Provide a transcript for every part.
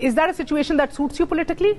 Is that a situation that suits you politically?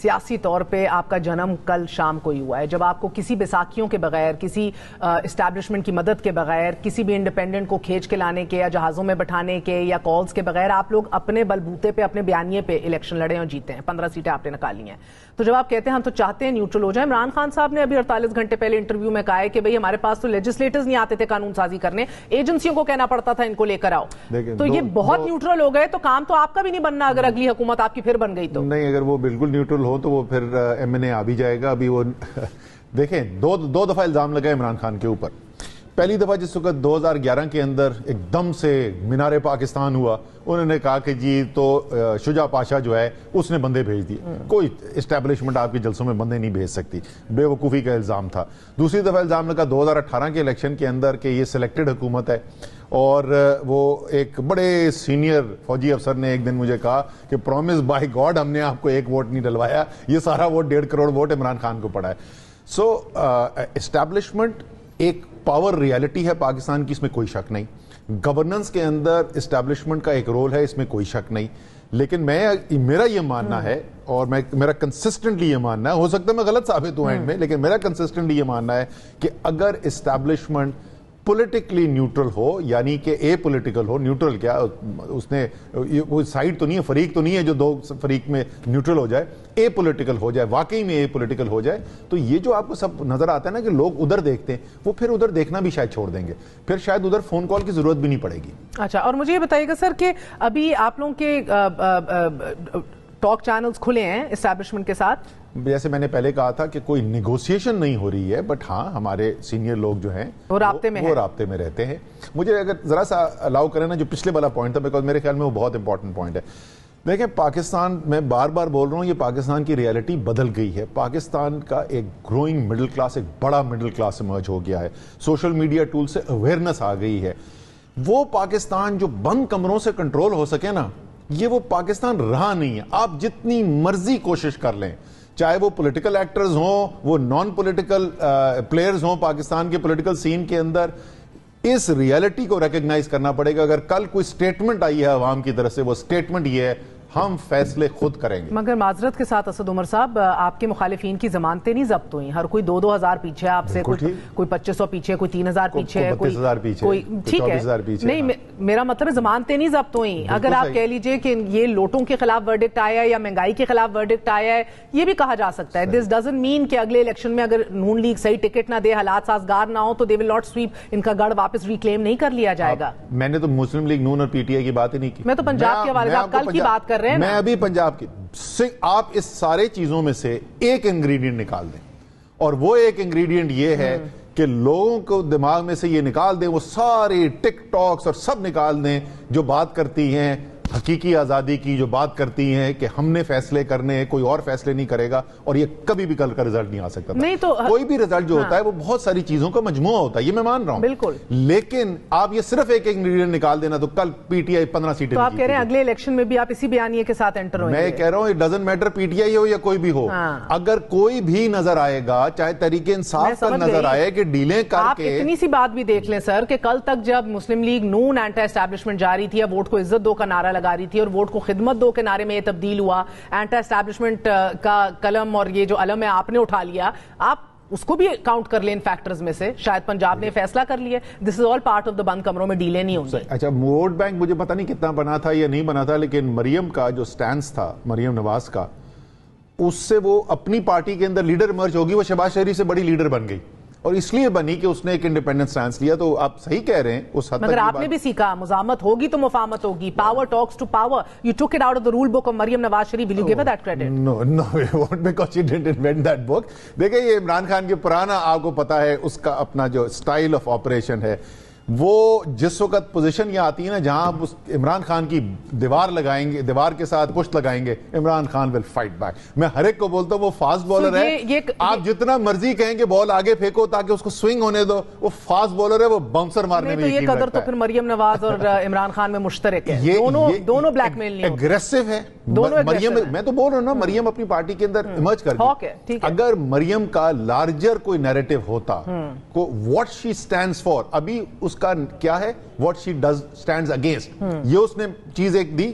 سیاسی طور پہ آپ کا جنم کل شام کو ہی ہوا ہے, جب آپ کو کسی بیساکھیوں کے بغیر, کسی اسٹیبلشمنٹ کی مدد کے بغیر, کسی بھی انڈیپینڈنٹ کو کھینچ کے لانے کے یا جہازوں میں بٹھانے کے یا کالز کے بغیر آپ لوگ اپنے بلبوتے پہ, اپنے بیانیے پہ الیکشن لڑے اور جیتے ہیں, 15 سیٹیں آپ نے نکالی ہیں. تو جب آپ کہتے ہیں ہم تو چاہتے ہیں نیوٹرل ہو جائیں, عمران خان صاحب نے ابھی 48 گھنٹے پہلے انٹرویو میں کہا ہے کہ بھئی ہمارے پاس تو لیجسلیٹرز نہیں آتے تھے قانون سازی کرنے, ایجنسیوں کو کہنا پڑتا تھا ان کو لے کر آؤ. تو یہ بہت نیوٹرل ہو گئے, تو کام تو آپ کا بھی نہیں بننا اگر اگلی حکومت آپ کی پھر بن گئی تو. نہیں, اگر وہ بالکل نیوٹرل ہو تو وہ پھر ایم این اے آ بھی جائے گا. ابھی وہ دیکھیں دو دفعہ الزام لگا عمران خان کے اوپر. پہلی دفعہ جس وقت 2011 کے اندر ایک دم سے مینار پاکستان ہوا, انہوں نے کہا کہ جی تو شجاع پاشا جو ہے اس نے بندے بھیج دیے. کوئی اسٹیبلشمنٹ آپ کے جلسوں میں بندے نہیں بھیج سکتی, بے وقوفی کا الزام تھا. دوسری دفعہ الزام لگا 2018 کے الیکشن کے اندر کہ یہ سلیکٹڈ حکومت ہے, اور وہ ایک بڑے سینئر فوجی افسر نے ایک دن مجھے کہا کہ پرومس بائی گاڈ ہم نے آپ کو ایک ووٹ نہیں ڈلوایا, یہ سارا ووٹ 1.5 کروڑ ووٹ عمران خان کو پڑا ہے. سو اسٹیبلشمنٹ ایک پاور ریالٹی ہے پاکستان کی, اس میں کوئی شک نہیں. گورننس کے اندر اسٹیبلشمنٹ کا ایک رول ہے, اس میں کوئی شک نہیں. لیکن میرا یہ ماننا ہے, اور میرا کنسسٹنٹلی یہ ماننا ہے, ہو سکتا ہے میں غلط ثابت ہوں اینڈ میں, لیکن میرا کنسسٹنٹلی یہ ماننا ہے کہ اگر اسٹیبلشمنٹ پولیٹیکلی نیوٹرل ہو, یعنی کہ اے پولیٹیکل ہو, نیوٹرل کیا اس نے کوئی سائیڈ تو نہیں ہے, فریق تو نہیں ہے جو دو فریق میں نیوٹرل ہو جائے, اے پولیٹیکل ہو جائے, واقعی میں اے پولیٹیکل ہو جائے, تو یہ جو آپ کو سب نظر آتا ہے نا کہ لوگ ادھر دیکھتے ہیں, وہ پھر ادھر دیکھنا بھی شاید چھوڑ دیں گے, پھر شاید ادھر فون کال کی ضرورت بھی نہیں پڑے گی. اچھا, اور مجھے یہ بتائیے گا سر کہ ابھی آپ لوگوں کے ٹاک چینلز کھلے ہیں اسٹیبلشمنٹ کے ساتھ, جیسے میں نے پہلے کہا تھا کہ کوئی نیگوسیشن نہیں ہو رہی ہے, بٹ ہاں ہمارے سینئر لوگ جو ہیں وہ رابطے میں رہتے ہیں. مجھے اگر ذرا سا الاؤ کریں نا, جو پچھلے والا پوائنٹ تھا, بیکاز میرے خیال میں وہ بہت امپورٹنٹ پوائنٹ ہے. دیکھیں پاکستان, میں بار بار بول رہا ہوں, یہ پاکستان کی ریالٹی بدل گئی ہے. پاکستان کا ایک گروئنگ مڈل کلاس, ایک بڑا مڈل کلاس ایمرج ہو گیا ہے. سوشل میڈیا ٹول سے اویئرنس آ گئی ہے. وہ پاکستان جو بند کمروں سے کنٹرول ہو سکے نا, یہ وہ پاکستان رہا نہیں ہے. آپ جتنی مرضی کوشش کر لیں, چاہے وہ پولیٹیکل ایکٹرز ہوں, وہ نان پولیٹیکل پلیئرز ہوں پاکستان کے پولیٹیکل سین کے اندر, اس ریالٹی کو ریکگنائز کرنا پڑے گا. اگر کل کوئی سٹیٹمنٹ آئی ہے عوام کی طرف سے, وہ سٹیٹمنٹ یہ ہے ہم فیصلے خود کریں گے. مگر معذرت کے ساتھ اسد عمر صاحب, آپ کے مخالفین کی ضمانتیں نہیں ضبط ہوئیں, ہر کوئی 2,000 پیچھے آپ سے, کوئی 2,500 پیچھے, کوئی 3,000 پیچھے, کوئی 32,000 پیچھے, کوئی ٹھیک ہے. نہیں, میرا مطلب ہے ضمانتیں نہیں ضبط ہوئیں. اگر آپ کہہ لیجئے کہ یہ لوٹوں کے خلاف ورڈکٹ آیا ہے یا مہنگائی کے خلاف ورڈکٹ آیا ہے, یہ بھی کہا جا سکتا ہے. دس ڈزنٹ مین کہ اگلے الیکشن میں اگر نون لیگ صحیح ٹکٹ نہ دے, حالات سازگار نہ ہو, تو دے ول ناٹ سویپ, ان کا گڑھ واپس ریکلیم نہیں کر لیا جائے گا. میں نے تو مسلم لیگ نون اور پی ٹی آئی کی بات ہی نہیں کی, میں تو پنجاب کے حوالے سے, آپ کل کی بات کر رہے ہیں, میں ابھی پنجاب کی. آپ اس سارے چیزوں میں سے ایک انگریڈینٹ نکال دیں, اور وہ ایک انگریڈینٹ یہ ہے کہ لوگوں کو دماغ میں سے یہ نکال دیں, وہ سارے ٹک ٹاکس اور سب نکال دیں جو بات کرتی ہیں حقیقی آزادی کی, جو بات کرتی ہیں کہ ہم نے فیصلے کرنے ہیں, کوئی اور فیصلے نہیں کرے گا, اور یہ کبھی بھی کل کا رزلٹ نہیں آ سکتا تھا. نہیں تو کوئی بھی رزلٹ جو ہوتا ہے وہ بہت ساری چیزوں کا مجموعہ ہوتا ہے, یہ میں مان رہا ہوں بالکل, لیکن آپ یہ صرف ایک انگریڈینٹ نکال دینا تو کل پی ٹی آئی 15 سیٹیں. تو آپ کہہ رہے ہیں اگلے الیکشن میں بھی آپ اسی بیانیے کے ساتھ انٹر ہوئیں گے؟ میں کہہ رہا ہوں it doesn't matter P T I ہو یا کوئی بھی ہو, اگر کوئی بھی نظر آئے گا, چاہے تحریک انصاف کا نظر آئے کہ ڈیلیں کر کے. آپ اتنی سی بات بھی دیکھ لیں سر کہ کل تک جب مسلم لیگ نون اینٹی اسٹیبلشمنٹ جا رہی تھی, یا ووٹ کو عزت دو کا نعرہ لگا رہی تھی, اور ووٹ کو خدمت دو کے نعرے میں یہ تبدیل ہوا, اینٹی اسٹیبلشمنٹ کا قلم اور یہ جو علم ہے آپ نے اٹھا لیا, آپ اس کو بھی کاؤنٹ کر لیں ان فیکٹرز میں سے. شاید پنجاب نے فیصلہ کر لیا, دس از آل پارٹ آف دا بند کمروں میں ڈیلے نہیں ہوں گی. اچھا, ووٹ بینک مجھے پتہ نہیں کتنا بنا تھا یا نہیں بنا تھا, لیکن مریم کا جو سٹینس تھا, مریم نواز کا, اس سے وہ اپنی پارٹی کے اندر لیڈر ایمرج ہوگی. وہ شہباز شریف سے بڑی لیڈر بن گئی, اور اس لیے بنی کہ اس نے ایک انڈیپینڈنٹ سٹینس لیا. تو آپ صحیح کہہ رہے ہیں اس حد تک. مگر آپ نے بھی سیکھا, مزاحمت ہوگی تو مفاہمت ہوگی. Power talks to power. You took it out of the rule book of Maryam Nawaz Sharif. Will you give her that credit? No, I won't, because she didn't invent that book. دیکھیں یہ عمران خان کے پرانا, آپ کو پتا ہے اس کا اپنا جو سٹائل آف آپریشن ہے, وہ جس وقت پوزیشن یہ آتی ہے نا جہاں آپ عمران خان کی دیوار لگائیں گے, دیوار کے ساتھ پشت لگائیں گے, Imran Khan will fight back. میں ہر ایک کو بولتا ہوں وہ فاسٹ بالر ہے, آپ جتنا مرضی کہیں کہ بال آگے پھینکو تاکہ اس کو سوئنگ ہونے دو, وہ فاسٹ بالر ہے, وہ باؤنسر مارنے میں یہ قدر تو پھر مریم نواز اور عمران خان میں مشترک ہے. دونوں بلیک میل نہیں ہوتے, اگریسو ہے مریم. میں تو بول رہا ہوں نا, مریم اپنی پارٹی کے اندر ایمرج کر گئی. اگر مریم کا لارجر کوئی نیریٹو ہوتا, واٹ شی اسٹینڈز فار, ابھی اس کا کیا ہے, what she does stands against, یہ اس نے چیز ایک دی,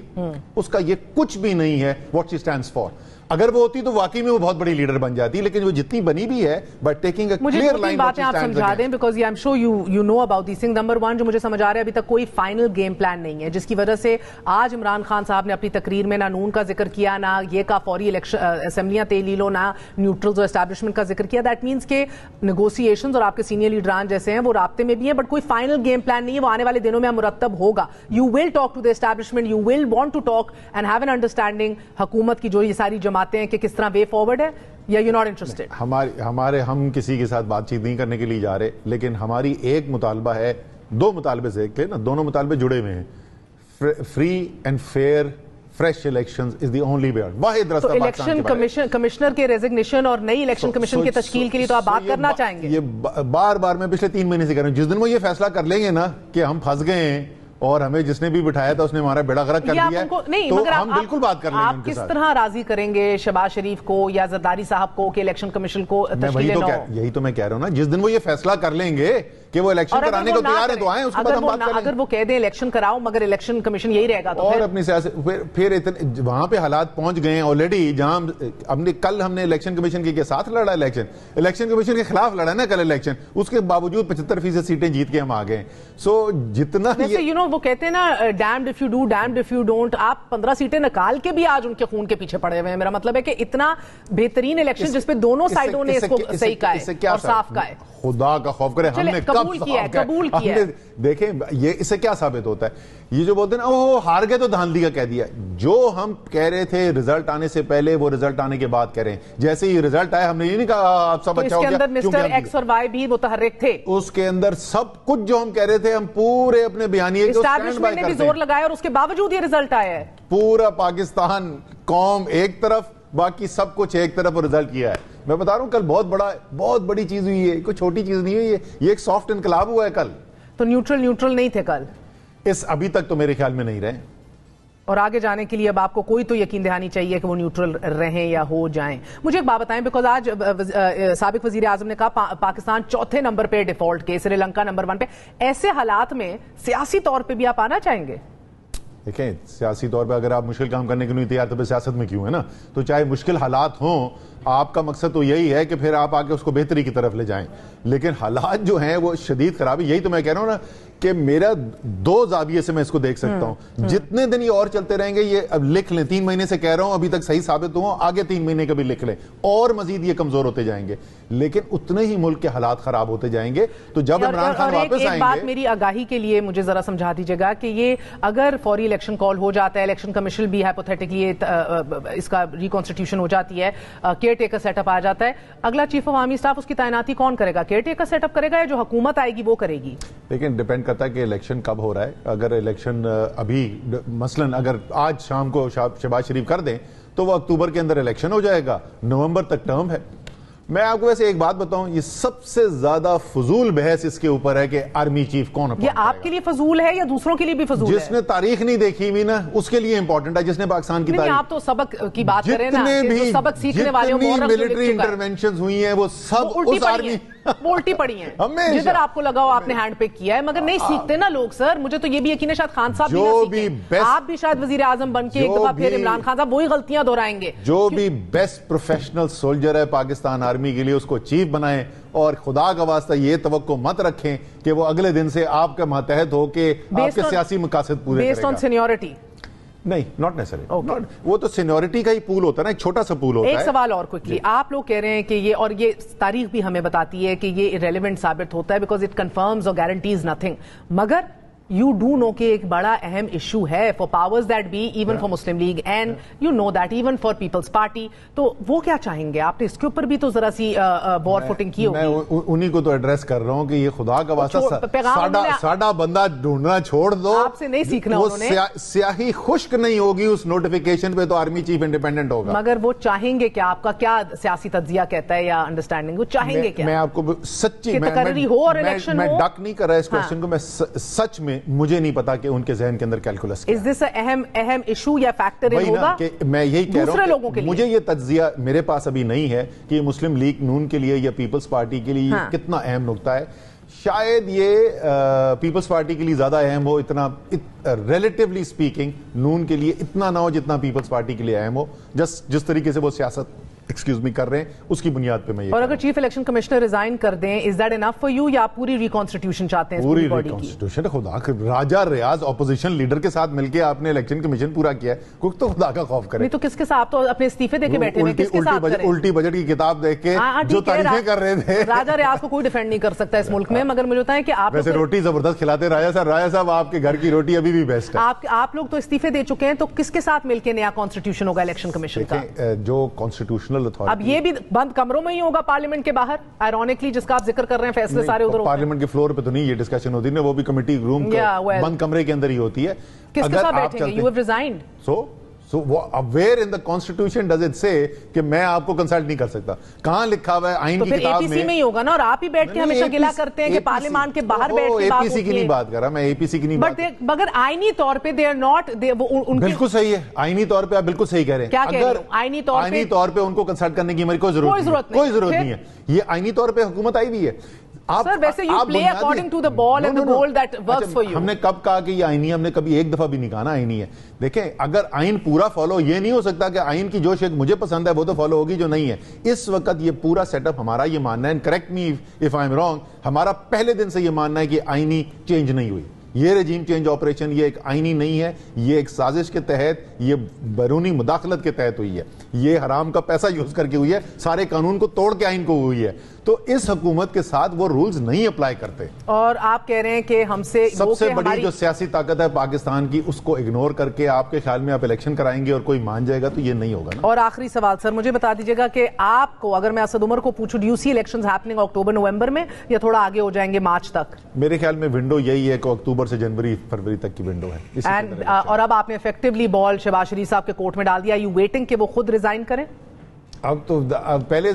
اس کا یہ کچھ بھی نہیں ہے what she stands for. اگر وہ ہوتی تو واقعی میں وہ بہت بڑی لیڈر بن جاتی, لیکن وہ جتنی بنی بھی ہے but taking a clear line. باتیں آپ سمجھا دیں because I am sure you know about this thing. Number 1 جو مجھے سمجھ آ رہا ہے ابھی تک کوئی فائنل گیم پلان نہیں ہے, جس کی وجہ سے آج عمران خان صاحب نے اپنی تقریر میں نہ نون کا ذکر کیا, نہ یہ کا فوری الیکشن اسمبلیاں تیلی لو, نہ نیوٹرلز اور اسٹیبلشمنٹ کا ذکر کیا. دیٹ مینس کہ نیگوسیشنز اور آپ کے سینئر لیڈران جیسے ہیں وہ رابطے میں بھی ہیں, بٹ کوئی فائنل گیم پلان نہیں ہے. وہ آنے والے دنوں میں مرتب ہوگا. You will talk to the establishment, you will want to talk and have an understanding حکومت کی جو یہ ساری جماعتیں ہیں کہ کس طرح وے فارورڈ ہے, یا یو ناٹ انٹرسٹڈ؟ ہم کسی کے ساتھ بات چیت نہیں کرنے کے لیے جا رہے, لیکن ہماری ایک مطالبہ ہے, 2 مطالبے سے نا, دونوں مطالبے جڑے ہوئے ہیں. Free and fair fresh elections is the only way. واحد راستہ الیکشن کمشنر کے ریزگنیشن اور نئی الیکشن کمیشن کی تشکیل کے لیے تو آپ بات کرنا چاہیں گے. یہ بار بار میں پچھلے 3 مہینے سے کہہ رہا ہوں, جس دن وہ یہ فیصلہ کر لیں گے نا کہ ہم پھنس گئے ہیں اور ہمیں جس نے بھی بٹھایا تھا اس نے ہمارا بیڑا غرق کر دیا ہے, تو ہم بالکل بات کر لیں گے. آپ کس طرح راضی کریں گے شہباز شریف کو یا زرداری صاحب کو کہ الیکشن کمیشن کو تشکیل نہ ہو؟ یہی تو میں کہہ رہا ہوں نا, جس دن وہ یہ فیصلہ کر لیں گے کہ وہ الیکشن کرانے کو تیار ہے تو آئیں, اس کے بعد ہم بات کریں گے. اگر وہ کہہ دیں الیکشن کراؤ مگر الیکشن کمیشن یہی رہے گا تو اور اپنی سیاست پھر وہاں پہ حالات پہنچ گئے ہیں آلریڈی, جہاں کل ہم نے الیکشن کمیشن کے ساتھ لڑا, الیکشن کمیشن کے خلاف لڑا نا کل الیکشن, اس کے باوجود 75% سیٹیں جیت کے ہم آ گئے. سو جتنا وہ کہتے ہیں نا damned if you do damned if you don't, آپ 15 سیٹیں نکال کے بھی آج ان کے خون کے پیچھے پڑے ہوئے ہیں. میرا مطلب ہے کہ اتنا بہترین الیکشن جس پہ دونوں سائڈوں نے اس کو صحیح کہا ہے اور صاف کہا ہے. خدا کا خوف کرے, ہم نے قبول کیا ہے. دیکھیں یہ اس سے کیا ثابت ہوتا ہے, یہ جو بولتے ہیں نا وہ ہار گئے تو دھاندلی کا کہہ دیا, جو ہم کہہ رہے تھے رزلٹ آنے سے پہلے وہ رزلٹ آنے کے بعد کہہ رہے ہیں. جیسے ہی رزلٹ آیا ہم نے یہ نہیں کہا آپ سب اچھا ہو گیا, اس کے اندر مسٹر ایکس اور وائی بھی متحرک تھے, اس کے اندر سب کچھ جو ہم کہہ رہے تھے ہم پورے اپنے بیانیے کو اسٹیبلشمنٹ نے بھی زور لگایا اور اس کے باوجود یہ رزلٹ آیا ہے. پورا پاکستان قوم ایک طرف, باقی سب کچھ ایک طرف رزلٹ کیا ہے. میں بتا رہا ہوں کل بہت بڑی چیز ہوئی ہے, کوئی چھوٹی چیز نہیں ہوئی ہے, یہ ایک سافٹ انقلاب ہوا ہے کل. تو نیوٹرل نہیں تھے کل, ابھی تک تو میرے خیال میں نہیں رہے, اور آگے جانے کے لیے اب آپ کو کوئی تو یقین دہانی چاہیے کہ وہ نیوٹرل رہیں یا ہو جائیں. مجھے ایک بات بتائیں, بیکاز آج سابق وزیر اعظم نے کہا پاکستان 4تھے نمبر پہ ڈیفالٹ کے, سری لنکا نمبر 1 پہ. ایسے حالات میں سیاسی طور پہ بھی آپ آنا چاہیں گے؟ دیکھیں سیاسی طور پہ اگر آپ مشکل کام کرنے کے لیے تیار تو پھر سیاست میں کیوں ہے نا. تو چاہے مشکل حالات ہوں, آپ کا مقصد تو یہی ہے کہ پھر آپ آگے اس کو بہتری کی طرف لے جائیں, لیکن حالات جو ہیں وہ شدید خرابی. یہی تو میں کہہ رہا ہوں نا کہ میرا 2 زاویے سے میں اس کو دیکھ سکتا ہوں. جتنے دن یہ اور چلتے رہیں گے, یہ اب لکھ لیں 3 مہینے سے کہہ رہا ہوں, ابھی تک صحیح ثابت ہوں, آگے 3 مہینے کا بھی لکھ لیں, اور مزید یہ کمزور ہوتے جائیں گے, لیکن اتنے ہی ملک کے حالات خراب ہوتے جائیں گے. تو جب عمران خان واپس آئیں گے, ایک بات میری آگاہی کے لیے مجھے ذرا سمجھا دیجیے گا کہ یہ اگر فوری الیکشن کال ہو جاتا ہے, الیکشن کمیشن بھی ہائپوتھیٹکلی اس کا ریکنسٹیٹیوشن ہو جاتی ہے, کیئر ٹیکر سیٹ اپ آ جاتا ہے, اگلا چیف آف آرمی اسٹاف اس کی تعیناتی کون کرے گا؟ کیئر ٹیکر سیٹ اپ کرے گا یا جو حکومت آئے گی وہ کرے گی؟ لیکن ڈیپینڈ کرتا ہے کہ الیکشن کب ہو رہا ہے. اگر الیکشن ابھی مثلاً اگر آج شام کو شہباز شریف کر دیں تو وہ اکتوبر کے اندر الیکشن ہو جائے گا, نومبر تک ٹرم ہے. میں آپ کو ویسے ایک بات بتاؤں, یہ سب سے زیادہ فضول بحث اس کے اوپر ہے کہ آرمی چیف کون اپوائنٹ کرے گا. یہ آپ کے لیے فضول ہے یا دوسروں کے لیے بھی فضول ہے؟ جس نے تاریخ نہیں دیکھی ہوئی نا اس کے لیے امپورٹنٹ ہے, جس نے پاکستان کی تاریخ. آپ تو سبق کی بات کریں نا, سبق سیکھنے والے ملٹری انٹرونشنز ہوئی ہیں وہ سب اس آرمی الٹی پڑی ہیں, جدھر آپ کو لگا ہو آپ نے ہینڈ پک کیا ہے, مگر نہیں سیکھتے نا لوگ. سر مجھے تو یہ بھی یقین ہے شاید خان صاحب بھی نہ سیکھیں, آپ بھی شاید وزیر اعظم بن کے ایک دفعہ پھر عمران خان صاحب وہی غلطیاں دہرائیں گے. جو بھی بیسٹ پروفیشنل سولجر ہے پاکستان آرمی کے لیے اس کو چیف بنائیں, اور خدا کا واسطہ یہ توقع مت رکھیں کہ وہ اگلے دن سے آپ کا ماتحت ہو کے آپ کے سیاسی مقاصد پورے کرے گا. بیسڈ آن سینیورٹی نہیں, ناٹ نیسری. وہ تو سینیورٹی کا ہی پول ہوتا ہے نا, ایک چھوٹا سا پول ہوتا ہے. ایک سوال اور کوئکلی, آپ لوگ کہہ رہے ہیں کہ یہ, اور یہ تاریخ بھی ہمیں بتاتی ہے کہ یہ irrelevant ثابت ہوتا ہے بیکاز اٹ کنفرمز اور گارنٹیز نتھنگ, مگر you do know کہ ایک بڑا اہم ایشو ہے for powers that be, even for Muslim League, and you know that even for People's Party. تو وہ کیا چاہیں گے؟ آپ نے اس کے اوپر بھی تو ذرا سی وار فوٹنگ کی ہوگی. میں انہی کو تو ایڈریس کر رہا ہوں کہ یہ خدا کا واسطہ ساڈا بندہ ڈھونڈنا چھوڑ دو, آپ سے نہیں سیکھنا انہوں نے. سیاہی خشک نہیں ہوگی اس نوٹیفیکیشن پہ تو آرمی چیف انڈیپینڈنٹ ہوگا. مگر وہ چاہیں گے کہ آپ کا کیا سیاسی تجزیہ کہتا ہے یا انڈرسٹینڈنگ, وہ چاہیں گے کیا؟ میں آپ کو سچی تقرری ہو اور الیکشن ہو. میں ڈک نہیں کر رہا اس کوسچن کو, میں سچ میں مجھے نہیں پتا کہ ان کے ذہن کے اندر کیلکولس کیا ہے. Is this اہم ایشو یا فیکٹر ہوگا؟ میں یہی کہہ رہا ہوں کہ مجھے یہ تجزیہ میرے پاس ابھی نہیں ہے کہ یہ مسلم لیگ نون کے لیے یا پیپلز پارٹی کے لیے کتنا اہم نقطہ ہے. شاید یہ پیپلز پارٹی کے لیے زیادہ اہم ہو، اتنا ریلیٹیولی اسپیکنگ نون کے لیے اتنا نہ ہو جتنا پیپلز پارٹی کے لیے اہم ہو، جس طریقے سے وہ سیاست کر رہے ہیں اس کی بنیاد پہ میں یہ. اور اگر چیف الیکشن کمشنر ریزائن کر دیں is that enough for you یا پوری ریکانسٹیٹیوشن چاہتے ہیں؟ پوری ریکانسٹیٹیوشن. خدا راجہ ریاض اپوزیشن لیڈر کے ساتھ مل کے آپ نے الیکشن کمیشن پورا کیا ہے، کوئی تو خدا کا خوف کرے. نہیں تو کس کے ساتھ؟ تو اپنے استعفے دے کے بیٹھے ہیں، کس کے ساتھ کریں؟ الٹی بجٹ کی کتاب دیکھ کے جو تعریفیں کر رہے تھے. راجہ ریاض کو کوئی ڈیفینڈ نہیں کر سکتا اس ملک میں، مگر مجھے ہوتا ہے کہ آپ ویسے روٹی زبردست کھلاتے راجہ صاحب آپ کے گھر کی روٹی ابھی بھی بیسٹ ہے. آپ لوگ تو استعفے دے چکے ہیں، تو کس کے ساتھ مل کے نیا کانسٹیٹیوشن ہوگا الیکشن کمیشن کا؟ جو کانسٹیٹیوشنل اتھارٹی، اب یہ بھی بند کمروں میں ہی ہوگا پارلیمنٹ کے باہر، آئرونکلی جس کا آپ ذکر کر رہے ہیں، فیصلے سارے ادھر ہوتے ہیں. پارلیمنٹ کے فلور پہ تو نہیں یہ ڈسکشن ہوتی نا، وہ بھی کمیٹی روم بند کمرے کے اندر ہی ہوتی ہے. کس کے ساتھ بیٹھیں گے؟ You have resigned. So where in the constitution does it say کہ میں آپ کو کنسلٹ نہیں کر سکتا؟ کہاں لکھا ہوا ہے آئین کی کتاب میں؟ تو پھر APC میں ہی ہوگا نا، اور آپ ہی بیٹھ کے ہمیشہ گلہ کرتے ہیں کہ پارلیمان کے باہر بیٹھ کے بات ہوتی ہے. APC کی نہیں بات کر رہا میں، APC کی نہیں بات. مگر آئینی طور پہ they are not. بالکل صحیح ہے، آئینی طور پہ آپ بالکل صحیح کہہ رہے ہیں. کیا کہہ رہے ہیں؟ آئینی طور پہ ان کو کنسلٹ کرنے کی ہماری کوئی ضرورت نہیں ہے. یہ آئینی طور پہ حکومت آئی بھی ہے. سر ویسے you play according to the ball and the goal that works for you. ہم نے کب کہا کہ یہ آئینی؟ ہم نے کبھی ایک دفعہ بھی نہیں کہا نا آئینی ہے. دیکھیں اگر آئین پورا فالو، یہ نہیں ہو سکتا کہ آئین کی جو شیء مجھے پسند ہے وہ تو فالو ہوگی جو نہیں ہے. اس وقت یہ پورا سیٹ اپ ہمارا یہ ماننا ہے، correct me if I am wrong, ہمارا پہلے دن سے یہ ماننا ہے کہ آئینی چینج نہیں ہوئی. یہ رجیم چینج آپریشن یہ ایک آئینی نہیں ہے، یہ ایک سازش کے تحت، یہ بیرونی مداخلت کے تحت ہوئی ہے، یہ حرام کا پیسہ یوز کر کے ہوئی ہے، سارے قانون کو توڑ کے آئین کو ہوئی ہے. تو اس حکومت کے ساتھ وہ رولز نہیں اپلائی کرتے. اور آپ کہہ رہے ہیں کہ ہم سے سب سے بڑی جو سیاسی طاقت ہے پاکستان کی، اس کو اگنور کر کے آپ کے خیال میں آپ الیکشن کرائیں گے اور کوئی مان جائے گا تو یہ نہیں ہوگا نا. اور آخری سوال سر، مجھے بتا دیجیے گا کہ آپ کو، اگر میں اسد عمر کو پوچھوں، do you see elections happening October November میں یا تھوڑا آگے ہو جائیں گے مارچ تک؟ میرے خیال میں ونڈو یہی ہے کہ اکتوبر سے جنوری فروری تک کی ونڈو ہے. اور اب آپ نے ایفیکٹولی بال شہباز شریف صاحب کے کورٹ میں ڈال دیا. یو ویٹنگ کہ وہ خود ریزائن کریں؟ اب تو پہلے